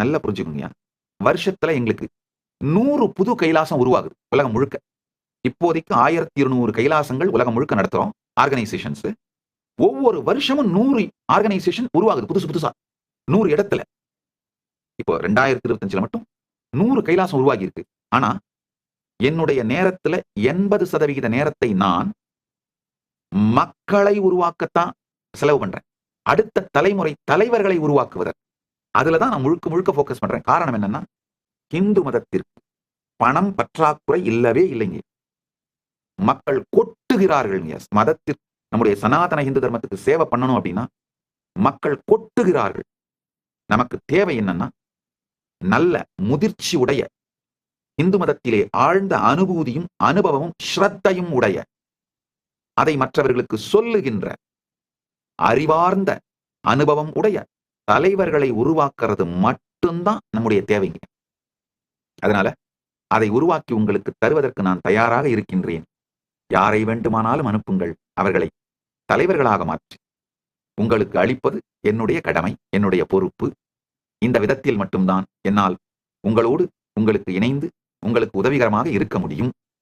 நல்லா புரிஞ்சுக்கோங்க. வருஷத்துல எங்களுக்கு 100 புது கைலாசம் உருவாகுது உலகம் முழுக்க. இப்போதைக்கு 1200 கைலாசங்கள் உலகம் முழுக்க நடத்துறோம் ஆர்கனைசேஷன்ஸ். ஒவ்வொரு வருஷமும் 100 ஆர்கனைசேஷன் உருவாகுது புதுசு புதுசா 100 இடத்துல. இப்போ 2025ல மட்டும் 100 கைலாசம் உருவாகி இருக்கு. ஆனா என்னுடைய நேரத்துல 80% நேரத்தை நான் மக்களை உருவாக்கத்தான் செலவு பண்றேன். அடுத்த தலைமுறை தலைவர்களை உருவாக்குவதற்கு. அதுலதான் நான் முழுக்க முழுக்க போக்கஸ் பண்றேன். காரணம் என்னன்னா, இந்து மதத்திற்கு பணம் பற்றாக்குறை இல்லவே இல்லைங்க. மக்கள் கொட்டுகிறார்கள். மதத்திற்கு, நம்முடைய சனாதன இந்து தர்மத்துக்கு சேவை பண்ணணும் அப்படின்னா மக்கள் கொட்டுகிறார்கள். நமக்கு தேவை என்னன்னா, நல்ல முதிர்ச்சி உடைய, இந்து மதத்திலே ஆழ்ந்த அனுபூதியும் அனுபவமும் ஸ்ரத்தையும் உடைய, அதை மற்றவர்களுக்கு சொல்லுகின்ற அறிவார்ந்த அனுபவம் உடைய தலைவர்களை உருவாக்குறது மட்டும்தான் நம்முடைய தேவைங்க. அதனால அதை உருவாக்கி உங்களுக்கு தருவதற்கு நான் தயாராக இருக்கின்றேன். யாரை வேண்டுமானாலும் அனுப்புங்கள். அவர்களை தலைவர்களாக மாற்றி உங்களுக்கு அளிப்பது என்னுடைய கடமை, என்னுடைய பொறுப்பு. இந்த விதத்தில் மட்டும்தான் என்னால் உங்களோடு உங்களுக்கு இணைந்து உங்களுக்கு உதவிகரமாக இருக்க முடியும்.